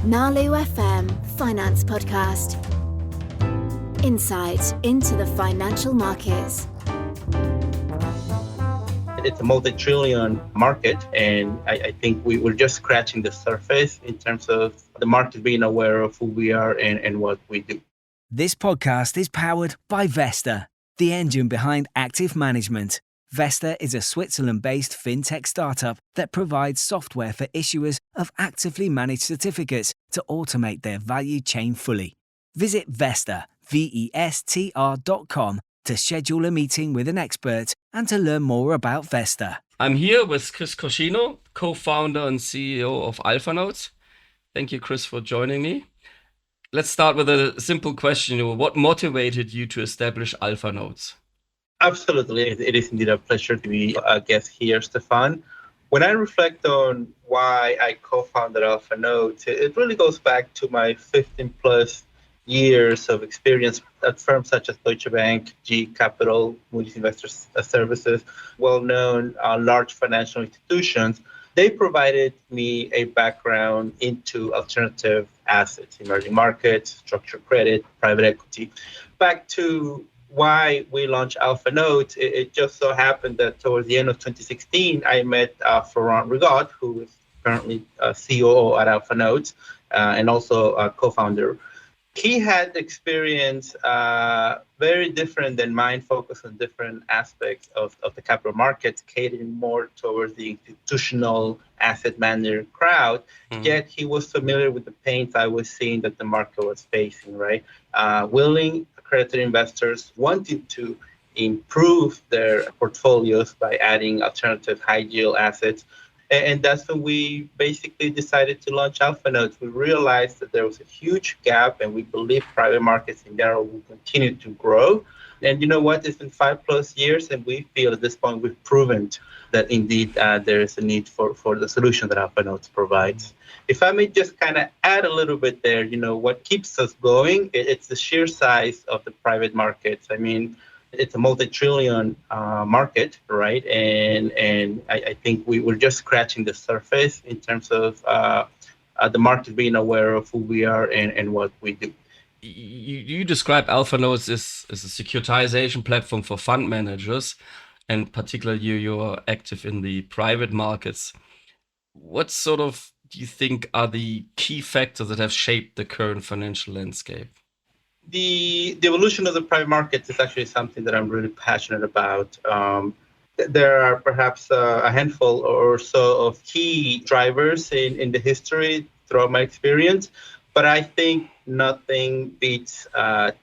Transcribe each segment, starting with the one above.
Nalu FM Finance Podcast. Insight into the financial markets. It's a multi-trillion market, and I think we're just scratching the surface in terms of the market being aware of who we are and what we do. This podcast is powered by Vesta, the engine behind active management. Vesta is a Switzerland-based fintech startup that provides software for issuers of actively managed certificates to automate their value chain fully. Visit Vesta, VESTR.com to schedule a meeting with an expert and to learn more about Vesta. I'm here with Chris Corcino, co-founder and CEO of AlphaNotes. Thank you, Chris, for joining me. Let's start with a simple question. What motivated you to establish AlphaNotes? Absolutely. It is indeed a pleasure to be a guest here, Stefan. When I reflect on why I co-founded AlphaNotes, it really goes back to my 15 plus years of experience at firms such as Deutsche Bank, GE Capital, Moody's Investors Services, well-known large financial institutions. They provided me a background into alternative assets, emerging markets, structured credit, private equity. Back to why we launched AlphaNotes, it just so happened that towards the end of 2016, I met Florent Rigaud, who is currently COO at AlphaNotes and also a co-founder. He had experience very different than mine, focused on different aspects of the capital markets, catering more towards the institutional asset manager crowd. Yet he was familiar with the pains I was seeing that the market was facing, right? Willing accredited investors wanting to improve their portfolios by adding alternative high yield assets. And that's when we basically decided to launch AlphaNotes. We realized that there was a huge gap, and we believe private markets in general will continue to grow. And you know what? It's been 5+ years, and we feel at this point we've proven that indeed there is a need for the solution that AlphaNotes provides. If I may just kind of add a little bit there, what keeps us going, it's the sheer size of the private markets. I mean, it's a multi-trillion market, right? And I think we're just scratching the surface in terms of the market being aware of who we are and what we do. You describe AlphaNotes as a securitization platform for fund managers, and particularly you're active in the private markets. What sort of do you think are the key factors that have shaped the current financial landscape? The evolution of the private markets is actually something that I'm really passionate about. There are perhaps a handful or so of key drivers in the history throughout my experience, but I think nothing beats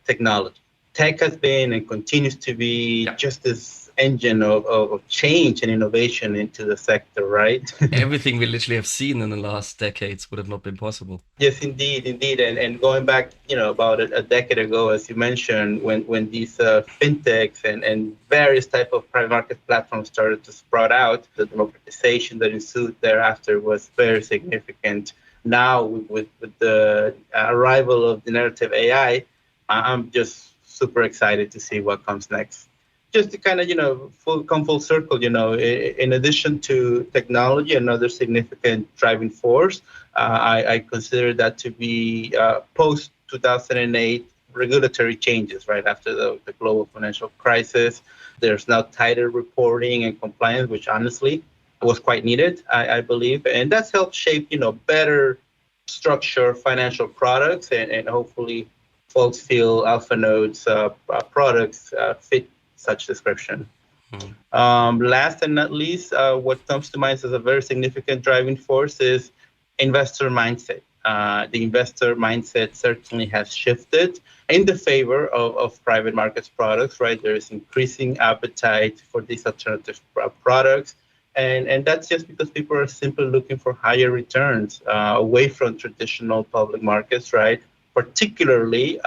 technology. Tech has been and continues to be just this engine of change and innovation into the sector, right? Everything we literally have seen in the last decades would have not been possible. Yes, indeed. And going back, about a decade ago, as you mentioned, when these fintechs and various type of private market platforms started to sprout out, the democratization that ensued thereafter was very significant. Now, with the arrival of generative AI, I'm just super excited to see what comes next. Just to kind of, come full circle, in addition to technology, another significant driving force, I consider that to be post-2008 regulatory changes, right? After the global financial crisis, there's now tighter reporting and compliance, which honestly was quite needed, I believe. And that's helped shape, better structure financial products, and hopefully folks feel AlphaNotes products fit such description. Last and not least, what comes to mind as a very significant driving force is investor mindset. The investor mindset certainly has shifted in the favor of private markets products, right? There is increasing appetite for these alternative products. And that's just because people are simply looking for higher returns away from traditional public markets, right? Particularly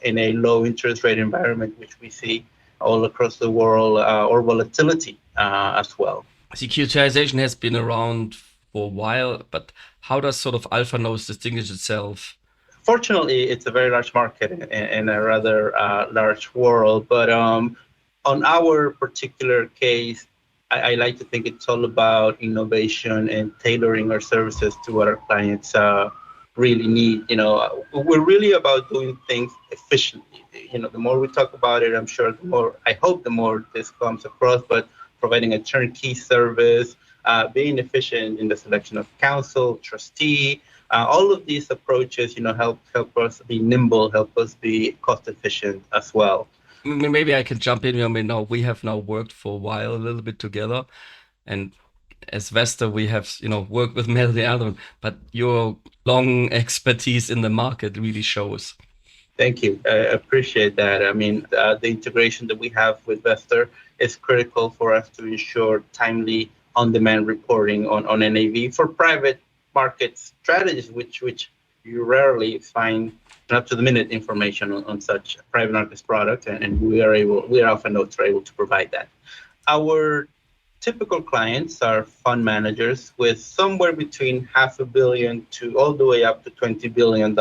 in a low interest rate environment, which we see all across the world, or volatility as well. Securitization has been around for a while, but how does sort of AlphaNotes distinguish itself? Fortunately, it's a very large market in a rather large world. But on our particular case, I like to think it's all about innovation and tailoring our services to what our clients really need. We're really about doing things efficiently. The more we talk about it, I'm sure I hope the more this comes across, but providing a turnkey service, being efficient in the selection of counsel, trustee, all of these approaches, help us be nimble, help us be cost efficient as well. Maybe I can jump in. I mean, now we have now worked for a while, a little bit together, and as Vesta, we have worked with many other, but your long expertise in the market really shows. Thank you. I appreciate that. I mean, the integration that we have with Vester is critical for us to ensure timely on-demand reporting on NAV for private market strategies, which you rarely find up-to-the-minute information on such private markets products, and we are often able to provide that. Our typical clients are fund managers with somewhere between $500 million to all the way up to $20 billion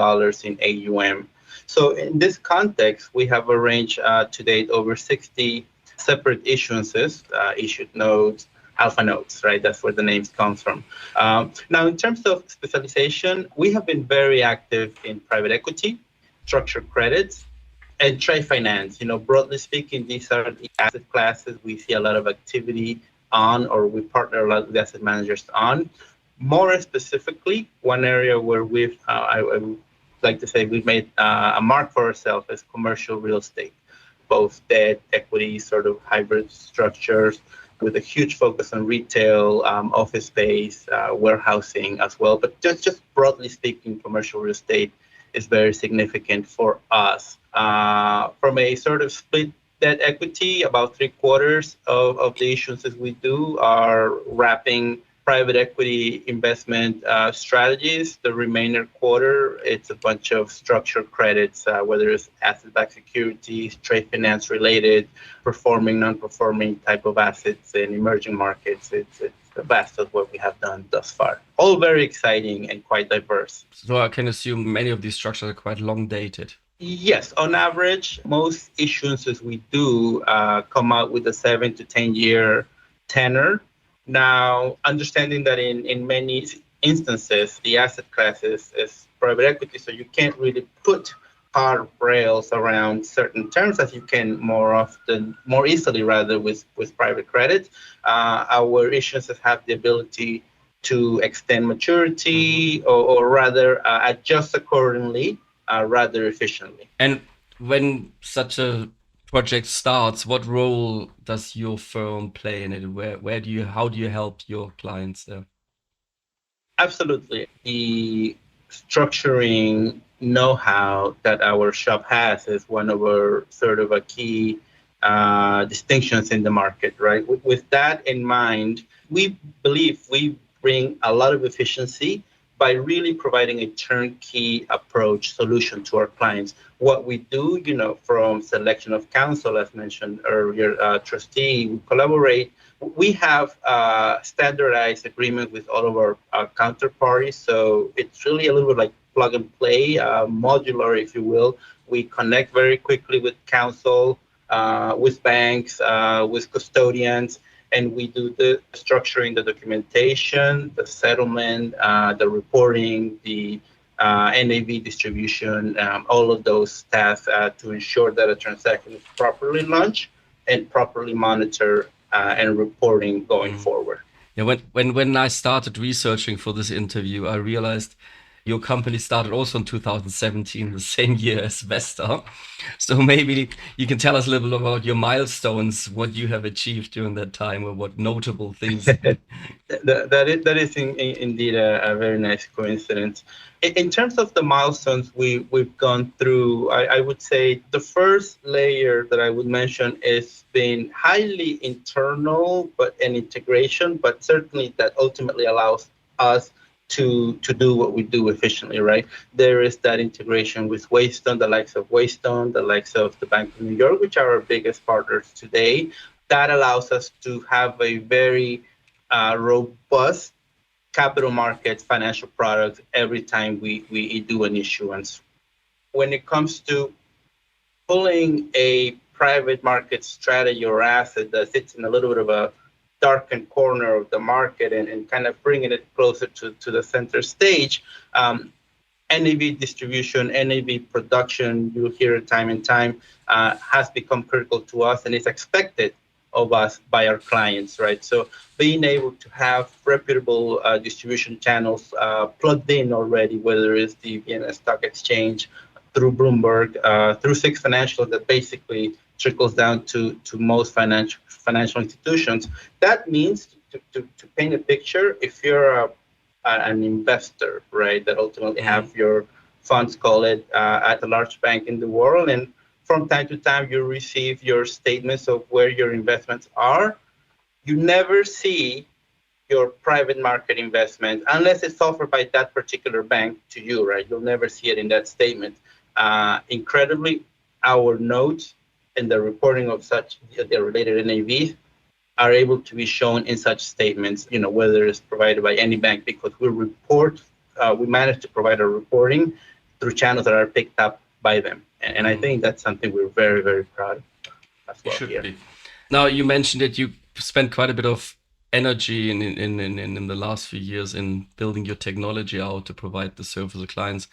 in AUM. So in this context, we have arranged to date over 60 separate issuances, issued notes, alpha notes, right? That's where the names come from. Now, in terms of specialization, we have been very active in private equity, structured credits, and trade finance. Broadly speaking, these are the asset classes we see a lot of activity on, or we partner a lot with asset managers on. More specifically, one area where I would like to say we've made a mark for ourselves is commercial real estate, both debt, equity, sort of hybrid structures, with a huge focus on retail, office space, warehousing as well. But just broadly speaking, commercial real estate is very significant for us. From a sort of split debt equity, about 3/4 of the issuances we do are wrapping private equity investment strategies. The remainder quarter, it's a bunch of structured credits, whether it's asset-backed securities, trade finance related, performing, non-performing type of assets in emerging markets. It's the best of what we have done thus far. All very exciting and quite diverse. So I can assume many of these structures are quite long dated. Yes, on average, most issuances we do come out with a 7 to 10 year tenor. Now, understanding that in many instances, the asset class is private equity, so you can't really put hard rails around certain terms as you can more easily rather with private credit. Our issuances have the ability to extend maturity or rather adjust accordingly rather efficiently. And when such a project starts, what role does your firm play in it? How do you help your clients there? Absolutely. The structuring know-how that our shop has is one of our sort of a key distinctions in the market, right? With that in mind, we believe we bring a lot of efficiency by really providing a turnkey approach solution to our clients. What we do, from selection of counsel, as mentioned earlier, trustee, we collaborate. We have standardized agreement with all of our counterparties. So it's really a little bit like plug and play, modular, if you will. We connect very quickly with counsel, with banks, with custodians, and we do the structuring, the documentation, the settlement, the reporting, the NAV distribution, all of those tasks to ensure that a transaction is properly launched and properly monitored and reporting going forward. Yeah, when I started researching for this interview, I realized your company started also in 2017, the same year as Vesta. So maybe you can tell us a little bit about your milestones, what you have achieved during that time, or what notable things. That is indeed a very nice coincidence. In terms of the milestones we've gone through, I would say the first layer that I would mention is being highly internal, but an integration, but certainly that ultimately allows us to do what we do efficiently, right? There is that integration with Waystone, the likes of Waystone, the likes of the Bank of New York, which are our biggest partners today. That allows us to have a very robust capital markets financial products every time we do an issuance. When it comes to pulling a private market strategy or asset that sits in a little bit of a darkened corner of the market and kind of bringing it closer to the center stage, NAV distribution, NAV production, you hear it time and time, has become critical to us and is expected of us by our clients, right? So being able to have reputable distribution channels plugged in already, whether it's the Vienna Stock Exchange, through Bloomberg, through Six Financial, that basically trickles down to most financial institutions. That means to paint a picture, if you're an investor, right, that ultimately have your funds call it at a large bank in the world, and from time to time you receive your statements of where your investments are, you never see your private market investment unless it's offered by that particular bank to you, right? You'll never see it in that statement. Incredibly, our notes and the reporting of such the related NAVs are able to be shown in such statements, whether it's provided by any bank, because we manage to provide our reporting through channels that are picked up by them. And I think that's something we're very, very proud of as well. You should here. be. Now, you mentioned that you spent quite a bit of energy in the last few years in building your technology out to provide the service to clients.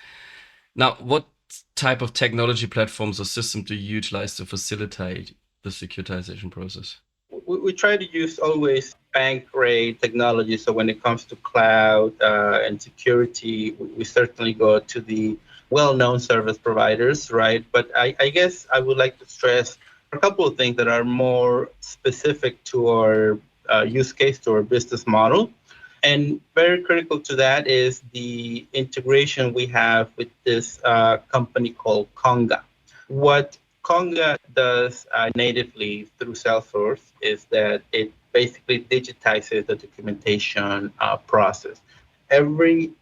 Now, what type of technology platforms or system do you utilize to facilitate the securitization process? We try to use always bank-grade technology. So when it comes to cloud and security, we certainly go to the well-known service providers, right? But I guess I would like to stress a couple of things that are more specific to our use case, to our business model. And very critical to that is the integration we have with this company called Conga. What Conga does natively through Salesforce is that it basically digitizes the documentation process. Every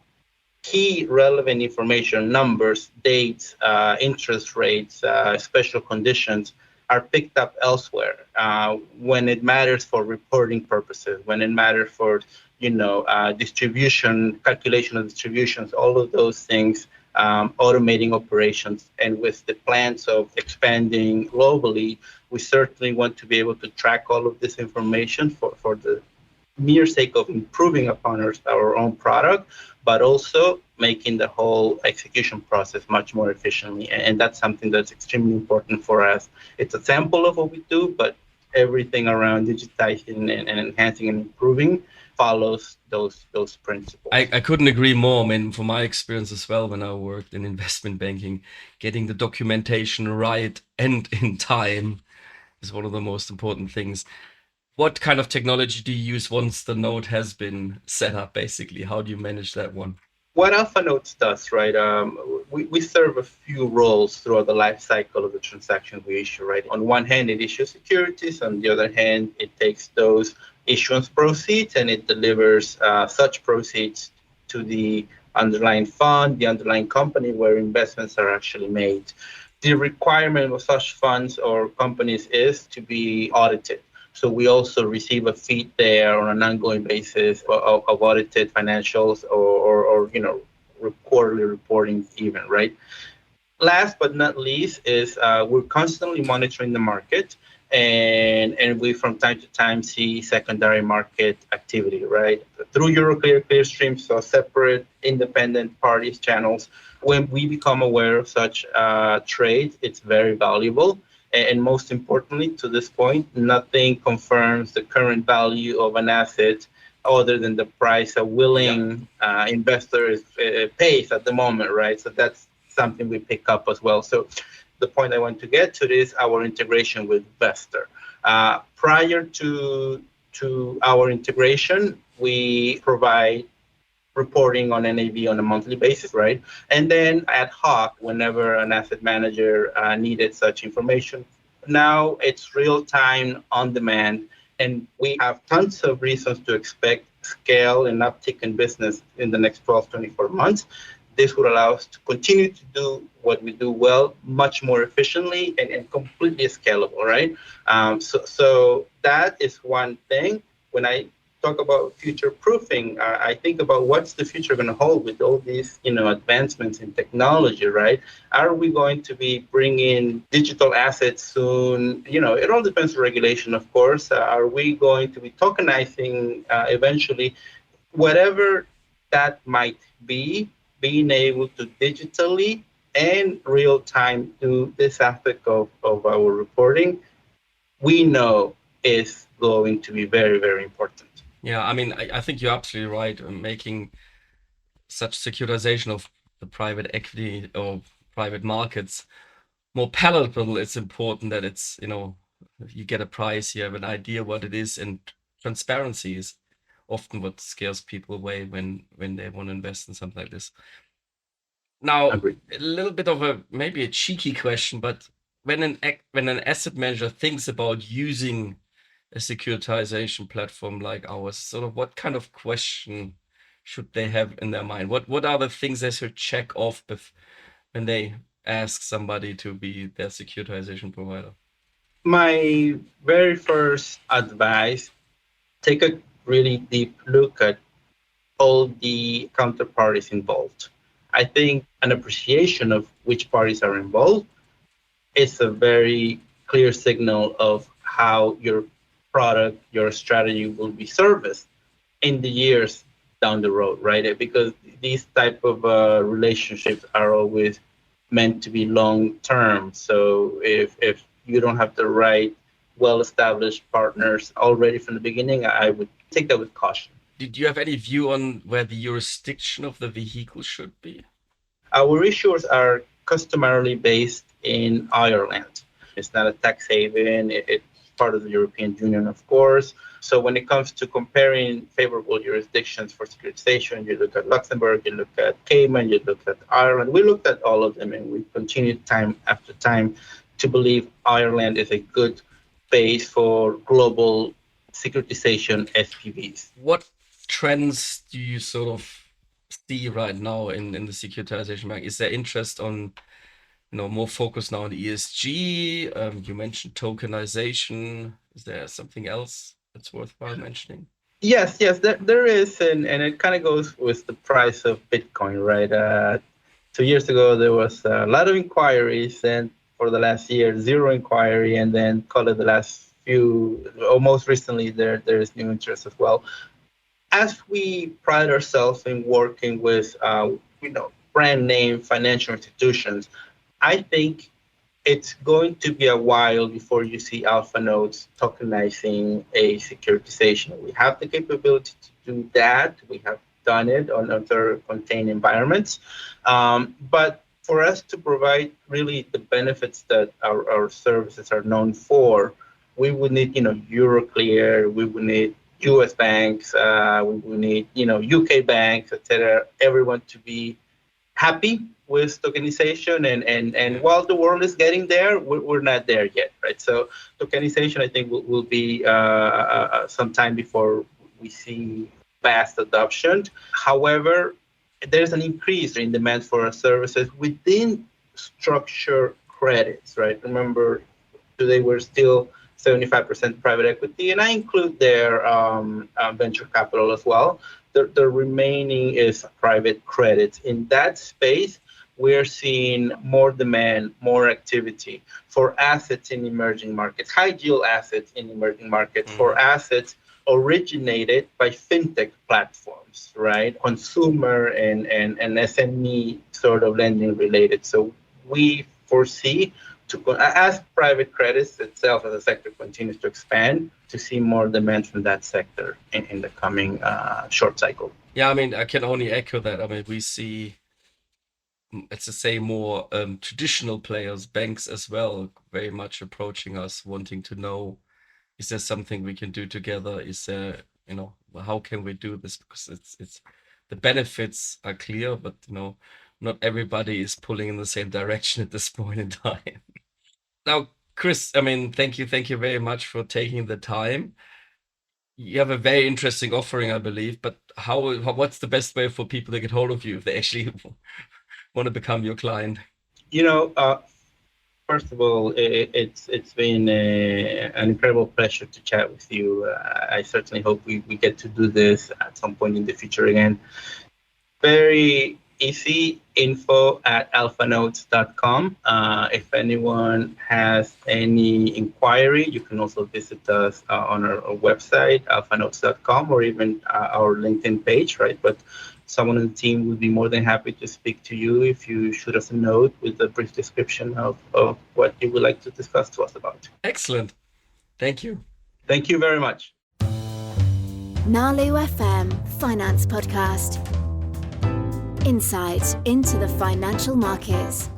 key relevant information, numbers, dates, interest rates, special conditions, are picked up elsewhere when it matters for reporting purposes, when it matters for distribution, calculation of distributions, all of those things, automating operations. And with the plans of expanding globally, we certainly want to be able to track all of this information for the mere sake of improving upon our own product, but also making the whole execution process much more efficiently. And that's something that's extremely important for us. It's a sample of what we do, but everything around digitizing and enhancing and improving follows those principles. I couldn't agree more. I mean, from my experience as well, when I worked in investment banking, getting the documentation right and in time is one of the most important things. What kind of technology do you use once the node has been set up, basically? How do you manage that one? What AlphaNotes does, right? We serve a few roles throughout the life cycle of the transactions we issue, right? On one hand, it issues securities. On the other hand, it takes those issuance proceeds and it delivers such proceeds to the underlying fund, the underlying company where investments are actually made. The requirement of such funds or companies is to be audited. So we also receive a feed there on an ongoing basis of audited financials or quarterly reporting even, right? Last but not least is we're constantly monitoring the market and we from time to time see secondary market activity, right? Through Euroclear, Clearstream, so separate independent parties channels. When we become aware of such trades, it's very valuable. And most importantly, to this point, nothing confirms the current value of an asset other than the price a willing investor pays at the moment, right? So that's something we pick up as well. So the point I want to get to is our integration with Vester. Prior to our integration, we provide reporting on NAV on a monthly basis, right? And then ad hoc, whenever an asset manager needed such information. Now it's real time, on demand, and we have tons of reasons to expect scale and uptick in business in the next 12, 24 months. This would allow us to continue to do what we do well, much more efficiently and completely scalable, right? So that is one thing. When I talk about future proofing, I think about what's the future going to hold with all these, advancements in technology, right? Are we going to be bringing digital assets soon? It all depends on regulation, of course. Are we going to be tokenizing eventually? Whatever that might be, being able to digitally and real time do this aspect of our reporting, we know is going to be very, very important. Yeah, I mean, I think you're absolutely right. Making such securitization of the private equity or private markets more palatable, it's important that it's, you get a price, you have an idea what it is, and transparency is often what scares people away when they want to invest in something like this. Now, Agreed. a little bit of a maybe a cheeky question, but when an asset manager thinks about using a securitization platform like ours, sort of what kind of question should they have in their mind? What are the things they should check off when they ask somebody to be their securitization provider? My very first advice, take a really deep look at all the counterparties involved. I think an appreciation of which parties are involved is a very clear signal of how your product, your strategy will be serviced in the years down the road, right? Because these type of relationships are always meant to be long term. So if you don't have the right well established partners already from the beginning, I would take that with caution. Did you have any view on where the jurisdiction of the vehicle should be? Our issuers are customarily based in Ireland. It's not a tax haven. It's part of the European Union, of course. So when it comes to comparing favorable jurisdictions for securitization, you look at Luxembourg, you look at Cayman, you look at Ireland. We looked at all of them, and we continue time after time to believe Ireland is a good base for global securitization SPVs. What trends do you sort of see right now in the securitization market? Is there interest on, more focus now on ESG? You mentioned tokenization. Is there something else that's worthwhile mentioning? Yes, there is, and it kind of goes with the price of Bitcoin, right? 2 years ago, there was a lot of inquiries, and for the last year, zero inquiry, and then call it the last few, or most recently, there is new interest as well. As we pride ourselves in working with, brand name financial institutions, I think it's going to be a while before you see Alpha Nodes tokenizing a securitization. We have the capability to do that. We have done it on other contained environments. But for us to provide really the benefits that our services are known for, we would need, Euroclear, we would need US banks, we would need, UK banks, etc. Everyone to be happy with tokenization, and while the world is getting there, we're not there yet, right? So tokenization, I think, will be some time before we see fast adoption. However, there's an increase in demand for our services within structured credits, right? Remember, today we're still 75% private equity, and I include their venture capital as well. The remaining is private credit. In that space, we're seeing more demand, more activity for assets in emerging markets, high yield assets in emerging markets, for assets originated by fintech platforms, right? Consumer and SME sort of lending related. So we foresee, as private credits itself as a sector continues to expand, to see more demand from that sector in the coming short cycle. Yeah, I mean, I can only echo that. I mean, we see, let's just say, more traditional players, banks as well, very much approaching us, wanting to know, is there something we can do together? Is there, how can we do this? Because it's the benefits are clear, but not everybody is pulling in the same direction at this point in time. Now, Chris, I mean, thank you very much for taking the time. You have a very interesting offering, I believe, but what's the best way for people to get hold of you if they actually want to become your client? First of all, it's been an incredible pleasure to chat with you. I certainly hope we get to do this at some point in the future again. Very easy, info@alphanodes.com. If anyone has any inquiry, you can also visit us on our website, alphanodes.com, or even our LinkedIn page, right? But someone on the team would be more than happy to speak to you if you shoot us a note with a brief description of what you would like to discuss to us about. Excellent. Thank you. Thank you very much. Nalu FM Finance Podcast. Insight into the financial markets.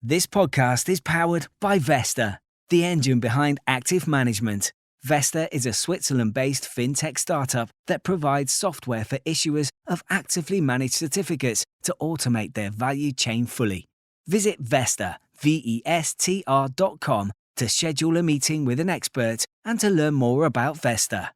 This podcast is powered by Vesta, the engine behind active management. Vesta is a Switzerland-based fintech startup that provides software for issuers of actively managed certificates to automate their value chain fully. Visit Vesta, VESTR.com to schedule a meeting with an expert and to learn more about Vesta.